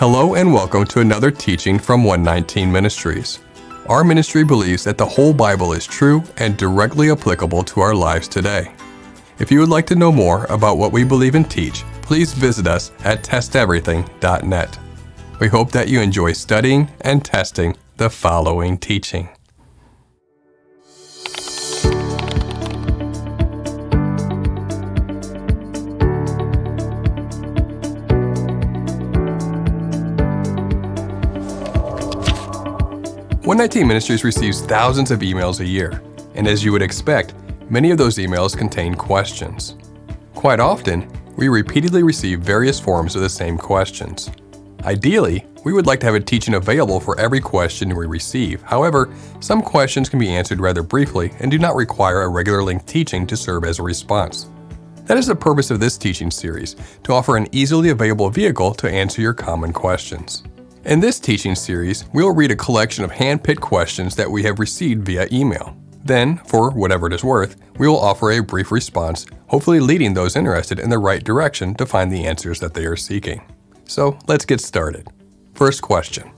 Hello and welcome to another teaching from 119 Ministries. Our ministry believes that the whole Bible is true and directly applicable to our lives today. If you would like to know more about what we believe and teach, please visit us at testeverything.net. We hope that you enjoy studying and testing the following teaching. One19 Ministries receives thousands of emails a year, and as you would expect, many of those emails contain questions. Quite often, we repeatedly receive various forms of the same questions. Ideally, we would like to have a teaching available for every question we receive. However, some questions can be answered rather briefly and do not require a regular length teaching to serve as a response. That is the purpose of this teaching series, to offer an easily available vehicle to answer your common questions. In this teaching series, we will read a collection of hand-picked questions that we have received via email. Then, for whatever it is worth, we will offer a brief response, hopefully leading those interested in the right direction to find the answers that they are seeking. So, let's get started. First question.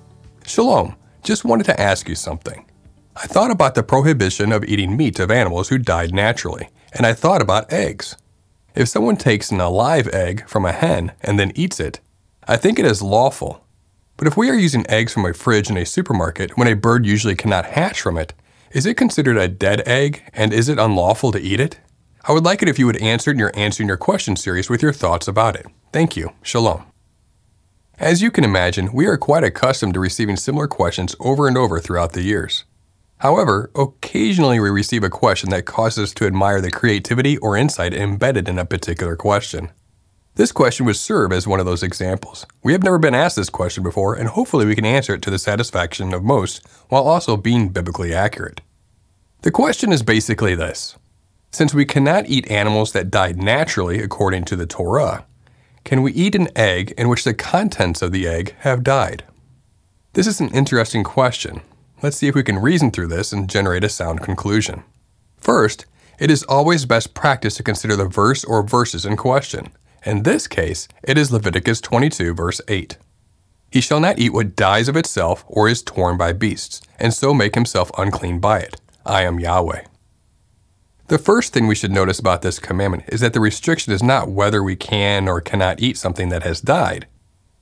Shalom, just wanted to ask you something. I thought about the prohibition of eating meat of animals who died naturally, and I thought about eggs. If someone takes an alive egg from a hen and then eats it, I think it is lawful. But if we are using eggs from a fridge in a supermarket when a bird usually cannot hatch from it, is it considered a dead egg, and is it unlawful to eat it? I would like it if you would answer in your Answering Your Question series with your thoughts about it. Thank you. Shalom. As you can imagine, we are quite accustomed to receiving similar questions over and over throughout the years. However, occasionally we receive a question that causes us to admire the creativity or insight embedded in a particular question. This question would serve as one of those examples. We have never been asked this question before, and hopefully we can answer it to the satisfaction of most, while also being biblically accurate. The question is basically this. Since we cannot eat animals that died naturally according to the Torah, can we eat an egg in which the contents of the egg have died? This is an interesting question. Let's see if we can reason through this and generate a sound conclusion. First, it is always best practice to consider the verse or verses in question. In this case, it is Leviticus 22, verse 8. He shall not eat what dies of itself or is torn by beasts, and so make himself unclean by it. I am Yahweh. The first thing we should notice about this commandment is that the restriction is not whether we can or cannot eat something that has died,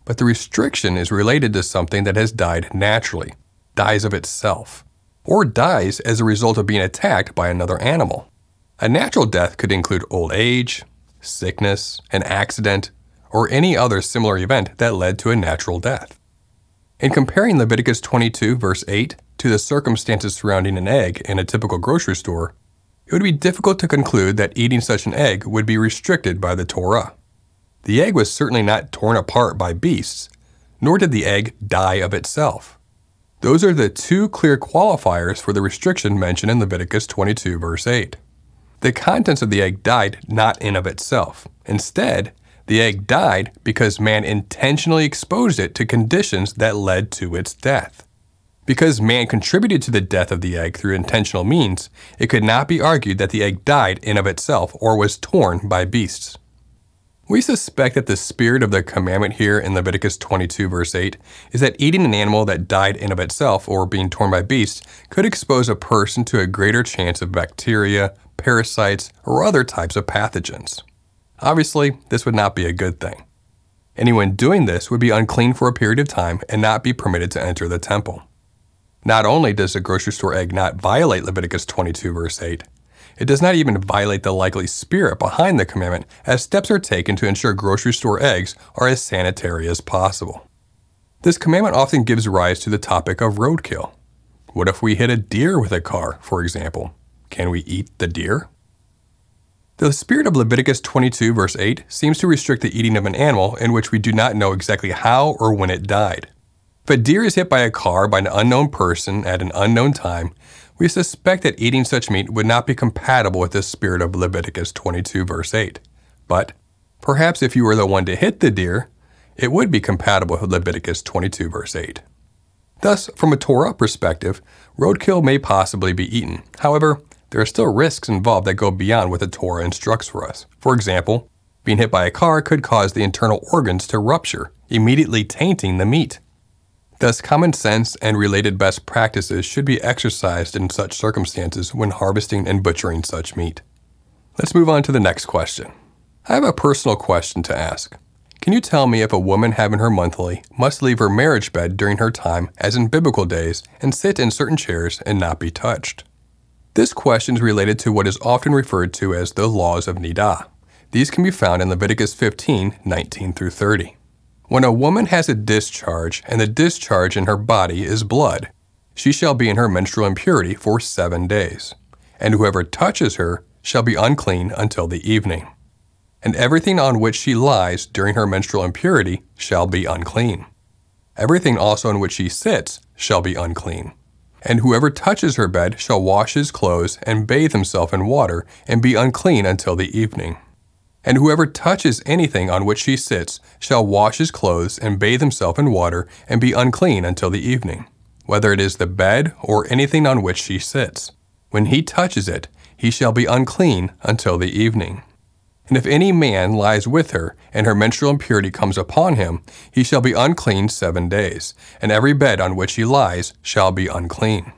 but the restriction is related to something that has died naturally, dies of itself, or dies as a result of being attacked by another animal. A natural death could include old age, sickness, an accident, or any other similar event that led to a natural death. In comparing Leviticus 22, verse 8, to the circumstances surrounding an egg in a typical grocery store, it would be difficult to conclude that eating such an egg would be restricted by the Torah. The egg was certainly not torn apart by beasts, nor did the egg die of itself. Those are the two clear qualifiers for the restriction mentioned in Leviticus 22, verse 8. The contents of the egg died not in of itself. Instead, the egg died because man intentionally exposed it to conditions that led to its death. Because man contributed to the death of the egg through intentional means, it could not be argued that the egg died in of itself or was torn by beasts. We suspect that the spirit of the commandment here in Leviticus 22, verse 8, is that eating an animal that died in of itself or being torn by beasts could expose a person to a greater chance of bacteria, parasites, or other types of pathogens. Obviously, this would not be a good thing. Anyone doing this would be unclean for a period of time and not be permitted to enter the temple. Not only does the grocery store egg not violate Leviticus 22, verse 8, it does not even violate the likely spirit behind the commandment, as steps are taken to ensure grocery store eggs are as sanitary as possible. This commandment often gives rise to the topic of roadkill. What if we hit a deer with a car, for example? Can we eat the deer? The spirit of Leviticus 22, verse 8 seems to restrict the eating of an animal in which we do not know exactly how or when it died. If a deer is hit by a car by an unknown person at an unknown time, we suspect that eating such meat would not be compatible with the spirit of Leviticus 22, verse 8. But perhaps if you were the one to hit the deer, it would be compatible with Leviticus 22, verse 8. Thus, from a Torah perspective, roadkill may possibly be eaten. However, there are still risks involved that go beyond what the Torah instructs for us. For example, Being hit by a car could cause the internal organs to rupture, immediately tainting the meat. Thus, common sense and related best practices should be exercised in such circumstances when harvesting and butchering such meat. Let's move on to the next question. I have a personal question to ask. Can you tell me if a woman having her monthly must leave her marriage bed during her time, as in biblical days, and sit in certain chairs and not be touched? This question is related to what is often referred to as the laws of Nidah. These can be found in Leviticus 15:19 through 30. When a woman has a discharge, and the discharge in her body is blood, she shall be in her menstrual impurity for 7 days, and whoever touches her shall be unclean until the evening. And everything on which she lies during her menstrual impurity shall be unclean. Everything also on which she sits shall be unclean. And whoever touches her bed shall wash his clothes and bathe himself in water and be unclean until the evening. And whoever touches anything on which she sits shall wash his clothes and bathe himself in water and be unclean until the evening, whether it is the bed or anything on which she sits. When he touches it, he shall be unclean until the evening. And if any man lies with her, and her menstrual impurity comes upon him, he shall be unclean 7 days, and every bed on which he lies shall be unclean.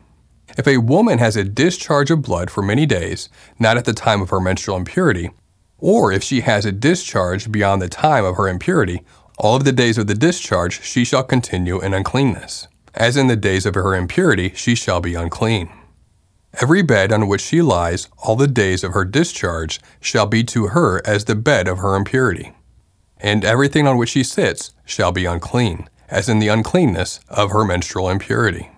If a woman has a discharge of blood for many days, not at the time of her menstrual impurity, or if she has a discharge beyond the time of her impurity, all of the days of the discharge she shall continue in uncleanness. As in the days of her impurity she shall be unclean. Every bed on which she lies all the days of her discharge shall be to her as the bed of her impurity. And everything on which she sits shall be unclean, as in the uncleanness of her menstrual impurity.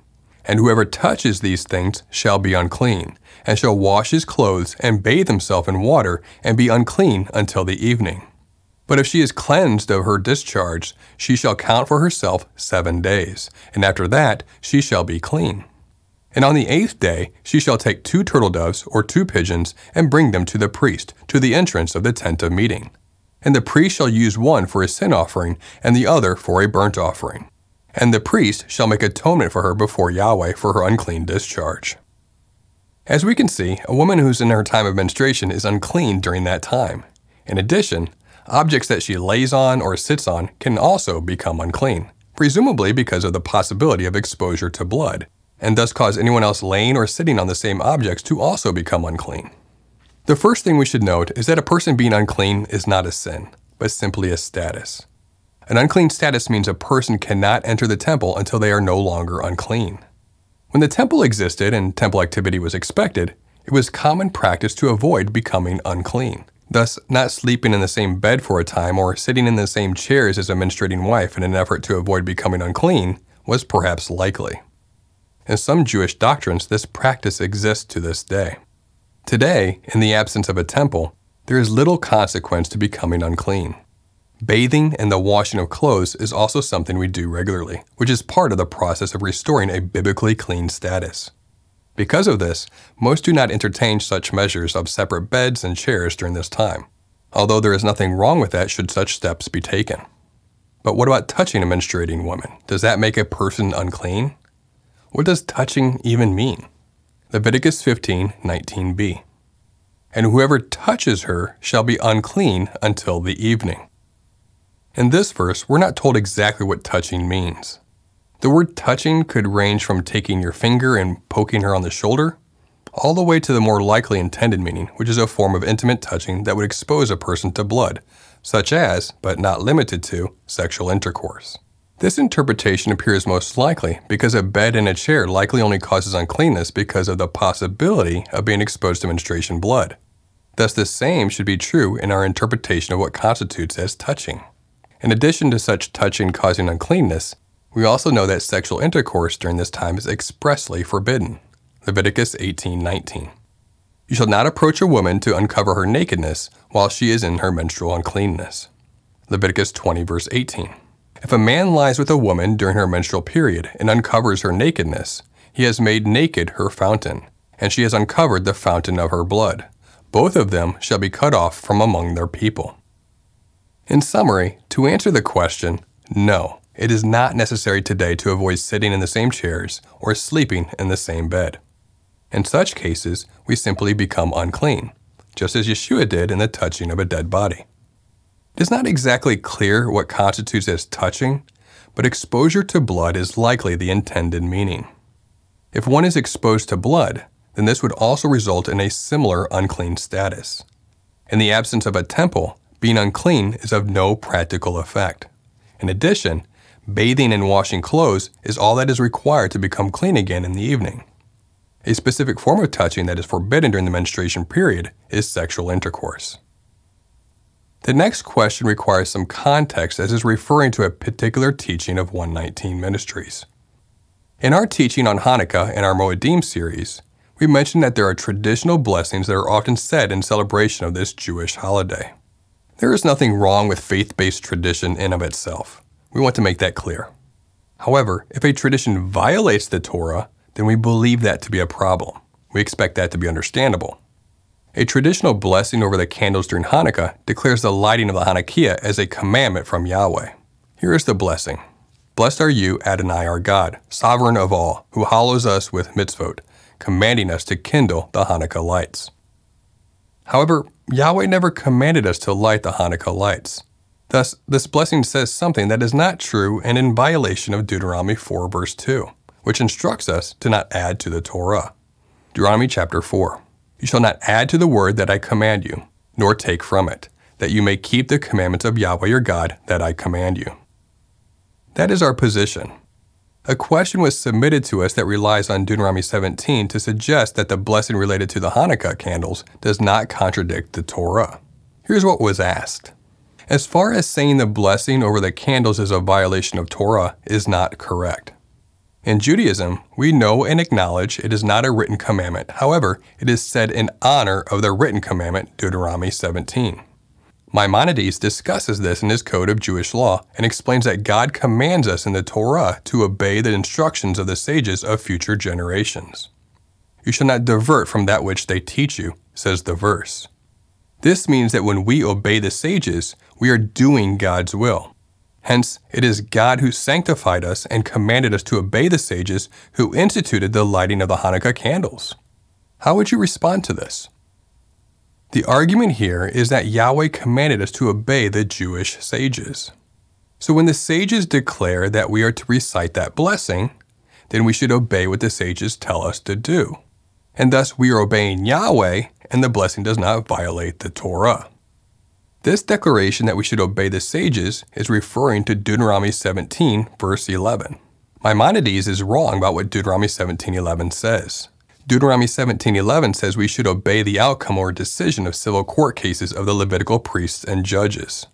And whoever touches these things shall be unclean, and shall wash his clothes and bathe himself in water and be unclean until the evening. But if she is cleansed of her discharge, she shall count for herself 7 days, and after that she shall be clean. And on the 8th day she shall take 2 turtle doves or 2 pigeons and bring them to the priest, to the entrance of the tent of meeting. And the priest shall use one for a sin offering and the other for a burnt offering. And the priest shall make atonement for her before Yahweh for her unclean discharge. As we can see, a woman who's in her time of menstruation is unclean during that time. In addition, objects that she lays on or sits on can also become unclean, presumably because of the possibility of exposure to blood, and thus cause anyone else laying or sitting on the same objects to also become unclean. The first thing we should note is that a person being unclean is not a sin, but simply a status. An unclean status means a person cannot enter the temple until they are no longer unclean. When the temple existed and temple activity was expected, it was common practice to avoid becoming unclean. Thus, not sleeping in the same bed for a time or sitting in the same chairs as a menstruating wife in an effort to avoid becoming unclean was perhaps likely. In some Jewish doctrines, this practice exists to this day. Today, in the absence of a temple, there is little consequence to becoming unclean. Bathing and the washing of clothes is also something we do regularly, which is part of the process of restoring a biblically clean status. Because of this, most do not entertain such measures of separate beds and chairs during this time, although there is nothing wrong with that should such steps be taken. But what about touching a menstruating woman? Does that make a person unclean? What does touching even mean? Leviticus 15:19b. And whoever touches her shall be unclean until the evening. In this verse, we're not told exactly what touching means. The word touching could range from taking your finger and poking her on the shoulder, all the way to the more likely intended meaning, which is a form of intimate touching that would expose a person to blood, such as, but not limited to, sexual intercourse. This interpretation appears most likely because a bed and a chair likely only causes uncleanness because of the possibility of being exposed to menstruation blood. Thus, the same should be true in our interpretation of what constitutes as touching. In addition to such touching causing uncleanness, we also know that sexual intercourse during this time is expressly forbidden. Leviticus 18:19. You shall not approach a woman to uncover her nakedness while she is in her menstrual uncleanness. Leviticus 20:18. If a man lies with a woman during her menstrual period and uncovers her nakedness, he has made naked her fountain, and she has uncovered the fountain of her blood. Both of them shall be cut off from among their people. In summary, to answer the question, no, it is not necessary today to avoid sitting in the same chairs or sleeping in the same bed. In such cases, we simply become unclean, just as Yeshua did in the touching of a dead body. It is not exactly clear what constitutes as touching, but exposure to blood is likely the intended meaning. If one is exposed to blood, then this would also result in a similar unclean status. In the absence of a temple, being unclean is of no practical effect. In addition, bathing and washing clothes is all that is required to become clean again in the evening. A specific form of touching that is forbidden during the menstruation period is sexual intercourse. The next question requires some context as is referring to a particular teaching of 119 Ministries. In our teaching on Chanoeka in our Moedim series, we mentioned that there are traditional blessings that are often said in celebration of this Jewish holiday. There is nothing wrong with faith-based tradition in of itself. We want to make that clear. However, if a tradition violates the Torah, then we believe that to be a problem. We expect that to be understandable. A traditional blessing over the candles during Chanoeka declares the lighting of the Hanukkah as a commandment from Yahweh. Here is the blessing. Blessed are you, Adonai our God, sovereign of all, who hallows us with mitzvot, commanding us to kindle the Hanukkah lights. However, Yahweh never commanded us to light the Hanukkah lights. Thus, this blessing says something that is not true and in violation of Deuteronomy 4 verse 2, which instructs us to not add to the Torah. Deuteronomy chapter 4. You shall not add to the word that I command you, nor take from it, that you may keep the commandments of Yahweh your God that I command you. That is our position. A question was submitted to us that relies on Deuteronomy 17 to suggest that the blessing related to the Hanukkah candles does not contradict the Torah. Here's what was asked. As far as saying the blessing over the candles is a violation of Torah is not correct. In Judaism, we know and acknowledge it is not a written commandment. However, it is said in honor of the written commandment, Deuteronomy 17. Maimonides discusses this in his Code of Jewish Law and explains that God commands us in the Torah to obey the instructions of the sages of future generations. You shall not divert from that which they teach you, says the verse. This means that when we obey the sages, we are doing God's will. Hence, it is God who sanctified us and commanded us to obey the sages who instituted the lighting of the Hanukkah candles. How would you respond to this? The argument here is that Yahweh commanded us to obey the Jewish sages. So when the sages declare that we are to recite that blessing, then we should obey what the sages tell us to do. And thus we are obeying Yahweh, and the blessing does not violate the Torah. This declaration that we should obey the sages is referring to Deuteronomy 17, verse 11. Maimonides is wrong about what Deuteronomy 17:11 says. Deuteronomy 17:11 says we should obey the outcome or decision of civil court cases of the Levitical priests and judges.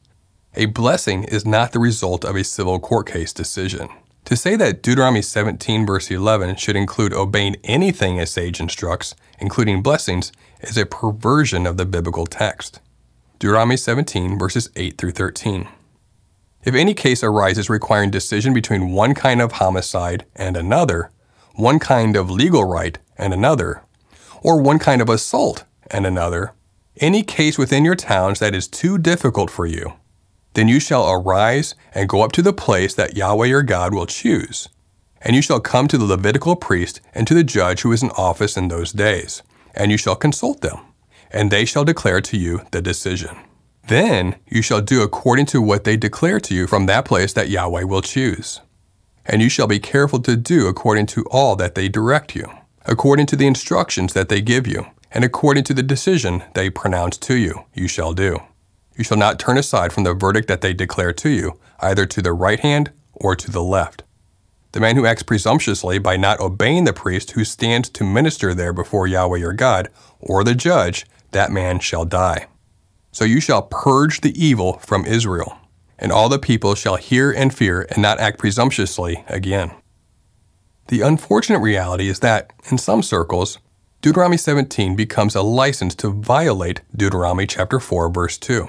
A blessing is not the result of a civil court case decision. To say that Deuteronomy 17 verse 11 should include obeying anything a sage instructs, including blessings, is a perversion of the biblical text. Deuteronomy 17 verses 8 through 13. If any case arises requiring decision between one kind of homicide and another, one kind of legal right and another, or one kind of assault and another, any case within your towns that is too difficult for you, then you shall arise and go up to the place that Yahweh your God will choose. And you shall come to the Levitical priest and to the judge who is in office in those days, and you shall consult them, and they shall declare to you the decision. Then you shall do according to what they declare to you from that place that Yahweh will choose. And you shall be careful to do according to all that they direct you, according to the instructions that they give you, and according to the decision they pronounce to you, you shall do. You shall not turn aside from the verdict that they declare to you, either to the right hand or to the left. The man who acts presumptuously by not obeying the priest who stands to minister there before Yahweh your God, or the judge, that man shall die. So you shall purge the evil from Israel, and all the people shall hear and fear and not act presumptuously again. The unfortunate reality is that, in some circles, Deuteronomy 17 becomes a license to violate Deuteronomy chapter 4 verse 2.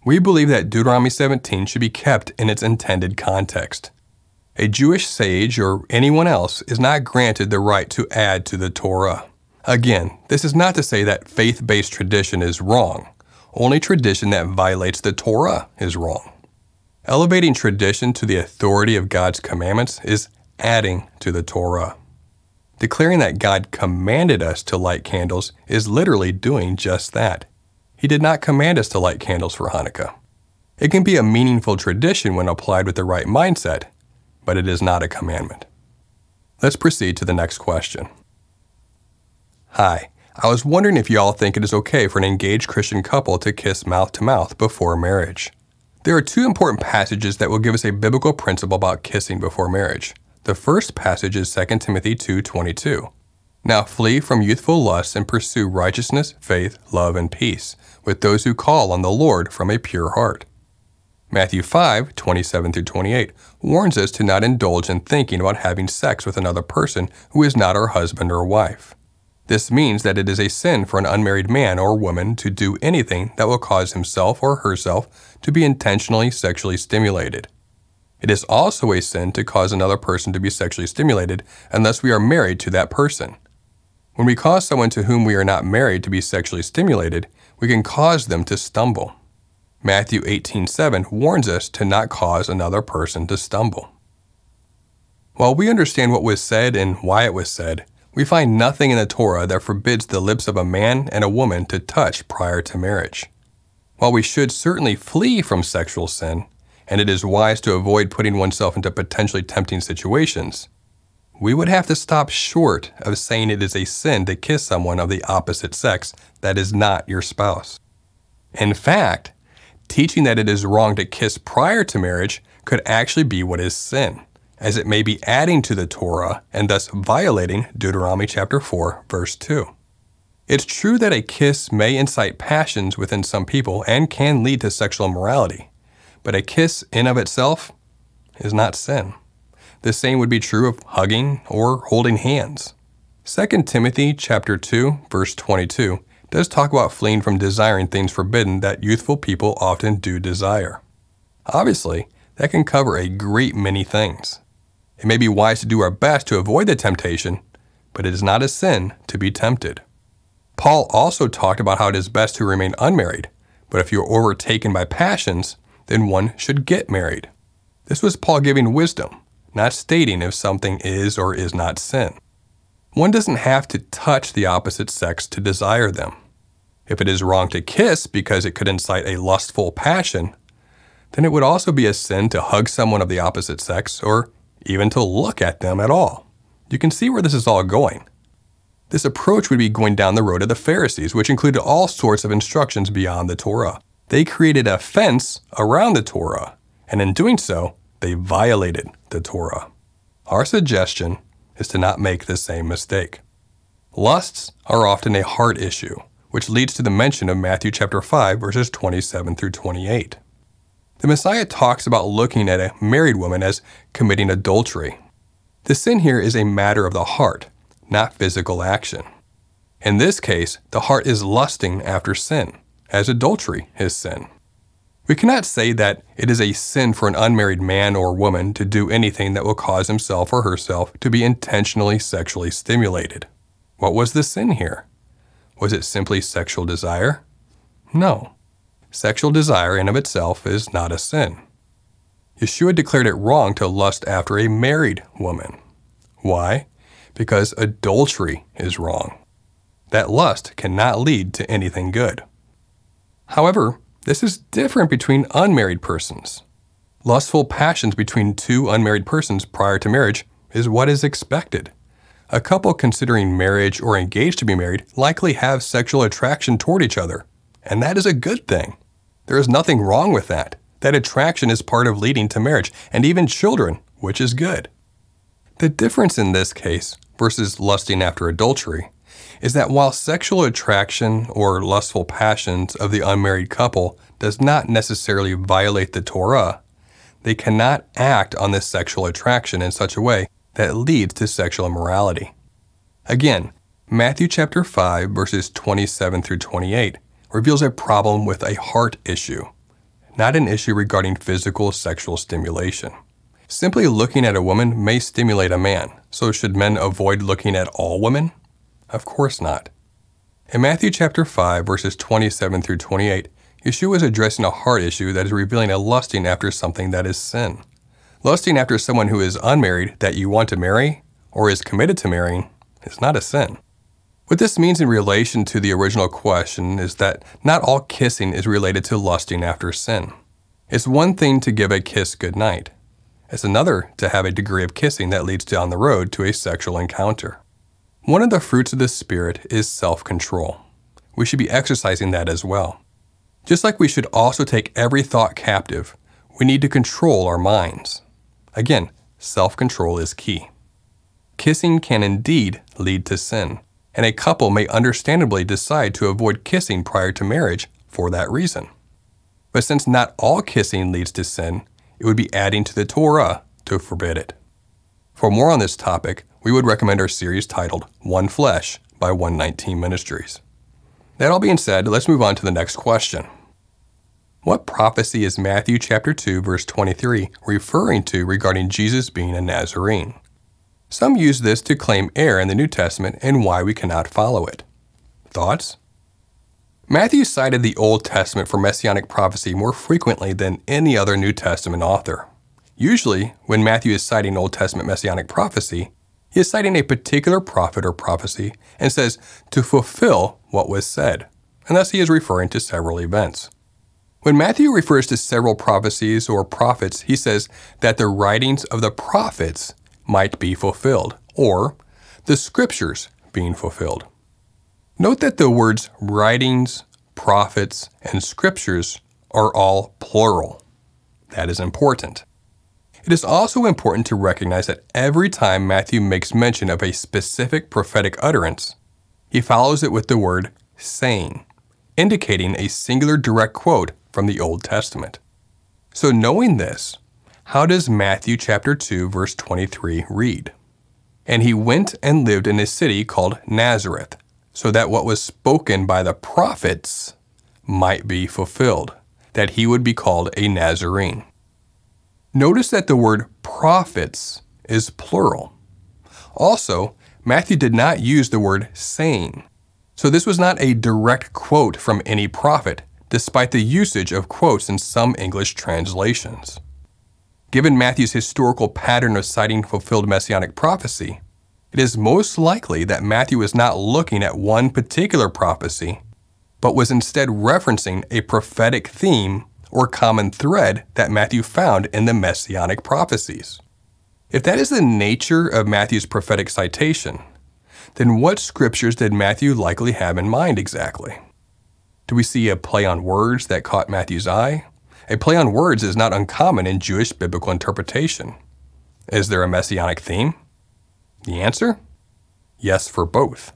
We believe that Deuteronomy 17 should be kept in its intended context. A Jewish sage or anyone else is not granted the right to add to the Torah. Again, this is not to say that faith-based tradition is wrong. Only tradition that violates the Torah is wrong. Elevating tradition to the authority of God's commandments is adding to the Torah. Declaring that God commanded us to light candles is literally doing just that. He did not command us to light candles for Hanukkah. It can be a meaningful tradition when applied with the right mindset, but it is not a commandment. Let's proceed to the next question. Hi, I was wondering if you all think it is okay for an engaged Christian couple to kiss mouth to mouth before marriage. There are two important passages that will give us a biblical principle about kissing before marriage. The first passage is 2 Timothy 2:22. Now flee from youthful lusts and pursue righteousness, faith, love, and peace with those who call on the Lord from a pure heart. Matthew 5:27-28 warns us to not indulge in thinking about having sex with another person who is not our husband or wife. This means that it is a sin for an unmarried man or woman to do anything that will cause himself or herself to be intentionally sexually stimulated. It is also a sin to cause another person to be sexually stimulated unless we are married to that person. When we cause someone to whom we are not married to be sexually stimulated, we can cause them to stumble. Matthew 18:7 warns us to not cause another person to stumble. While we understand what was said and why it was said, we find nothing in the Torah that forbids the lips of a man and a woman to touch prior to marriage. While we should certainly flee from sexual sin, and it is wise to avoid putting oneself into potentially tempting situations, we would have to stop short of saying it is a sin to kiss someone of the opposite sex that is not your spouse. In fact, teaching that it is wrong to kiss prior to marriage could actually be what is sin, as it may be adding to the Torah and thus violating Deuteronomy chapter 4, verse 2. It's true that a kiss may incite passions within some people and can lead to sexual immorality, but a kiss in of itself is not sin. The same would be true of hugging or holding hands. 2 Timothy chapter 2, verse 22 does talk about fleeing from desiring things forbidden that youthful people often do desire. Obviously, that can cover a great many things. It may be wise to do our best to avoid the temptation, but it is not a sin to be tempted. Paul also talked about how it is best to remain unmarried, but if you are overtaken by passions, then one should get married. This was Paul giving wisdom, not stating if something is or is not sin. One doesn't have to touch the opposite sex to desire them. If it is wrong to kiss because it could incite a lustful passion, then it would also be a sin to hug someone of the opposite sex or even to look at them at all. You can see where this is all going. This approach would be going down the road of the Pharisees, which included all sorts of instructions beyond the Torah. They created a fence around the Torah, and in doing so, they violated the Torah. Our suggestion is to not make the same mistake. Lusts are often a heart issue, which leads to the mention of Matthew chapter 5, verses 27-28. The Messiah talks about looking at a married woman as committing adultery. The sin here is a matter of the heart, not physical action. In this case, the heart is lusting after sin, as adultery is sin. We cannot say that it is a sin for an unmarried man or woman to do anything that will cause himself or herself to be intentionally sexually stimulated. What was the sin here? Was it simply sexual desire? No. Sexual desire in of itself is not a sin. Yeshua declared it wrong to lust after a married woman. Why? Because adultery is wrong. That lust cannot lead to anything good. However, this is different between unmarried persons. Lustful passions between two unmarried persons prior to marriage is what is expected. A couple considering marriage or engaged to be married likely have sexual attraction toward each other, and that is a good thing. There is nothing wrong with that. That attraction is part of leading to marriage, and even children, which is good. The difference in this case, versus lusting after adultery, is that while sexual attraction or lustful passions of the unmarried couple does not necessarily violate the Torah, they cannot act on this sexual attraction in such a way that leads to sexual immorality. Again, Matthew chapter 5, verses 27-28 reveals a problem with a heart issue, not an issue regarding physical sexual stimulation. Simply looking at a woman may stimulate a man, so should men avoid looking at all women? Of course not. In Matthew chapter 5, verses 27-28, Yeshua is addressing a heart issue that is revealing a lusting after something that is sin. Lusting after someone who is unmarried that you want to marry or is committed to marrying is not a sin. What this means in relation to the original question is that not all kissing is related to lusting after sin. It's one thing to give a kiss goodnight. It's another to have a degree of kissing that leads down the road to a sexual encounter. One of the fruits of the Spirit is self-control. We should be exercising that as well. Just like we should also take every thought captive, we need to control our minds. Again, self-control is key. Kissing can indeed lead to sin, and a couple may understandably decide to avoid kissing prior to marriage for that reason. But since not all kissing leads to sin, it would be adding to the Torah to forbid it. For more on this topic, we would recommend our series titled One Flesh by 119 Ministries. That all being said, let's move on to the next question. What prophecy is Matthew chapter 2 verse 23 referring to regarding Jesus being a Nazarene? Some use this to claim error in the New Testament and why we cannot follow it. Thoughts? Matthew cited the Old Testament for messianic prophecy more frequently than any other New Testament author. Usually, when Matthew is citing Old Testament messianic prophecy, he is citing a particular prophet or prophecy and says to fulfill what was said, and thus he is referring to several events. When Matthew refers to several prophecies or prophets, he says that the writings of the prophets might be fulfilled, or the scriptures being fulfilled. Note that the words writings, prophets, and scriptures are all plural. That is important. It is also important to recognize that every time Matthew makes mention of a specific prophetic utterance, he follows it with the word saying, indicating a singular direct quote from the Old Testament. So knowing this, how does Matthew chapter 2 verse 23 read? And he went and lived in a city called Nazareth, so that what was spoken by the prophets might be fulfilled, that he would be called a Nazarene. Notice that the word prophets is plural. Also, Matthew did not use the word saying, so this was not a direct quote from any prophet, despite the usage of quotes in some English translations. Given Matthew's historical pattern of citing fulfilled messianic prophecy, it is most likely that Matthew was not looking at one particular prophecy, but was instead referencing a prophetic theme or common thread that Matthew found in the messianic prophecies. If that is the nature of Matthew's prophetic citation, then what scriptures did Matthew likely have in mind exactly? Do we see a play on words that caught Matthew's eye? A play on words is not uncommon in Jewish biblical interpretation. Is there a messianic theme? The answer? Yes for both.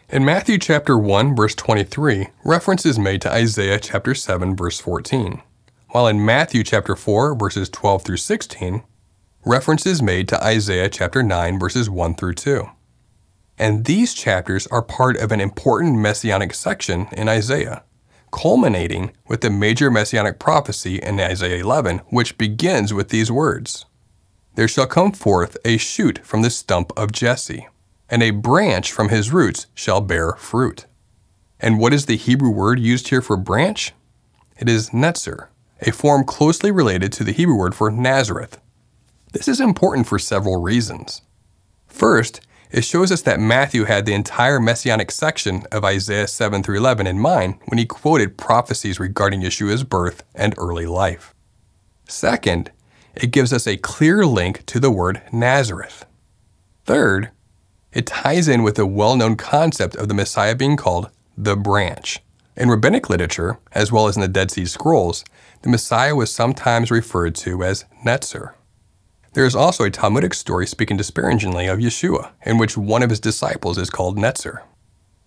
In Matthew chapter 1 verse 23, reference is made to Isaiah chapter 7 verse 14, while in Matthew chapter 4 verses 12 through 16, reference is made to Isaiah chapter 9 verses 1 through 2. And these chapters are part of an important messianic section in Isaiah, culminating with the major messianic prophecy in Isaiah 11, which begins with these words, "There shall come forth a shoot from the stump of Jesse, and a branch from his roots shall bear fruit." And what is the Hebrew word used here for branch? It is netzer, a form closely related to the Hebrew word for Nazareth. This is important for several reasons. First, it shows us that Matthew had the entire messianic section of Isaiah 7 through 11 in mind when he quoted prophecies regarding Yeshua's birth and early life. Second, it gives us a clear link to the word Nazareth. Third, it ties in with the well-known concept of the Messiah being called the branch. In rabbinic literature, as well as in the Dead Sea Scrolls, the Messiah was sometimes referred to as Netzer. There is also a Talmudic story speaking disparagingly of Yeshua, in which one of his disciples is called Netzer.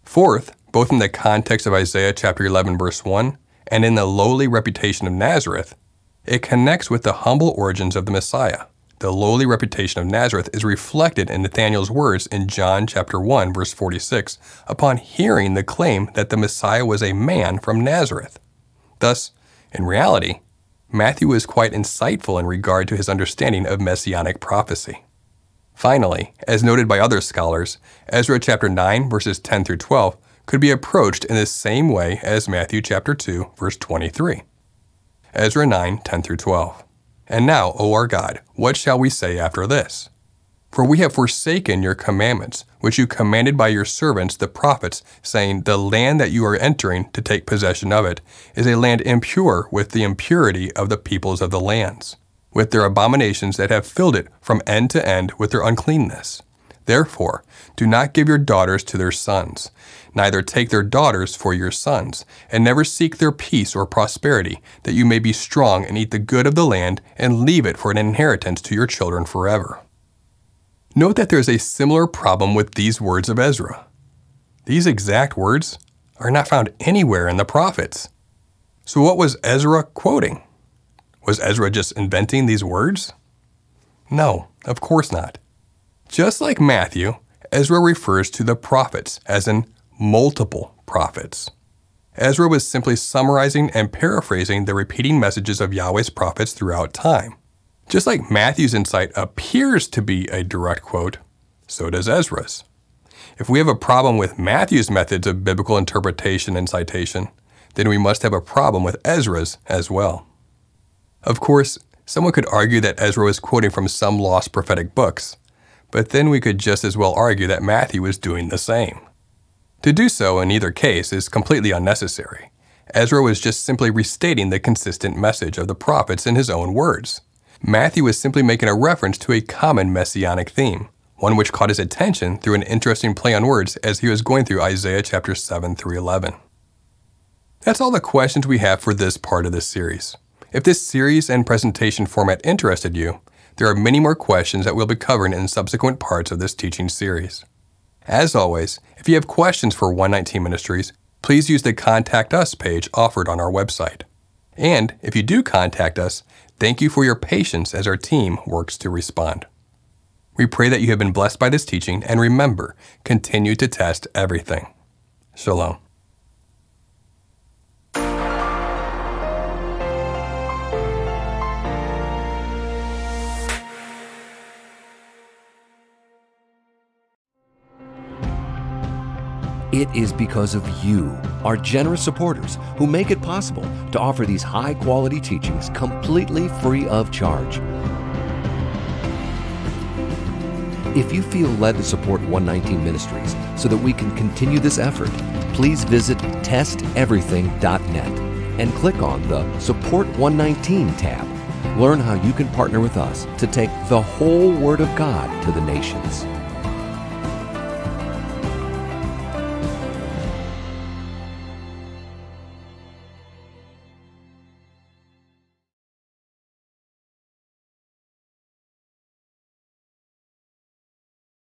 Fourth, both in the context of Isaiah chapter 11 verse 1 and in the lowly reputation of Nazareth, it connects with the humble origins of the Messiah. The lowly reputation of Nazareth is reflected in Nathanael's words in John chapter 1 verse 46 upon hearing the claim that the Messiah was a man from Nazareth. Thus, in reality, Matthew is quite insightful in regard to his understanding of messianic prophecy. Finally, as noted by other scholars, Ezra chapter 9 verses 10 through 12 could be approached in the same way as Matthew chapter 2 verse 23. Ezra 9, 10 through 12. "And now, O our God, what shall we say after this? For we have forsaken your commandments, which you commanded by your servants the prophets, saying, the land that you are entering to take possession of it is a land impure with the impurity of the peoples of the lands, with their abominations that have filled it from end to end with their uncleanness. Therefore, do not give your daughters to their sons, neither take their daughters for your sons, and never seek their peace or prosperity, that you may be strong and eat the good of the land and leave it for an inheritance to your children forever. Note that there is a similar problem with these words of Ezra. These exact words are not found anywhere in the prophets. So what was Ezra quoting? Was Ezra just inventing these words? No, of course not. Just like Matthew, Ezra refers to the prophets as in multiple prophets. Ezra was simply summarizing and paraphrasing the repeating messages of Yahweh's prophets throughout time. Just like Matthew's insight appears to be a direct quote, so does Ezra's. If we have a problem with Matthew's methods of biblical interpretation and citation, then we must have a problem with Ezra's as well. Of course, someone could argue that Ezra was quoting from some lost prophetic books, but then we could just as well argue that Matthew was doing the same. To do so in either case is completely unnecessary. Ezra was just simply restating the consistent message of the prophets in his own words. Matthew was simply making a reference to a common messianic theme, one which caught his attention through an interesting play on words as he was going through Isaiah chapter 7 through 11. That's all the questions we have for this part of this series. If this series and presentation format interested you, there are many more questions that we'll be covering in subsequent parts of this teaching series. As always, if you have questions for 119 Ministries, please use the Contact Us page offered on our website. And if you do contact us, thank you for your patience as our team works to respond. We pray that you have been blessed by this teaching, and remember, continue to test everything. Shalom. It is because of you, our generous supporters, who make it possible to offer these high-quality teachings completely free of charge. If you feel led to support 119 Ministries so that we can continue this effort, please visit testeverything.net and click on the Support 119 tab. Learn how you can partner with us to take the whole Word of God to the nations.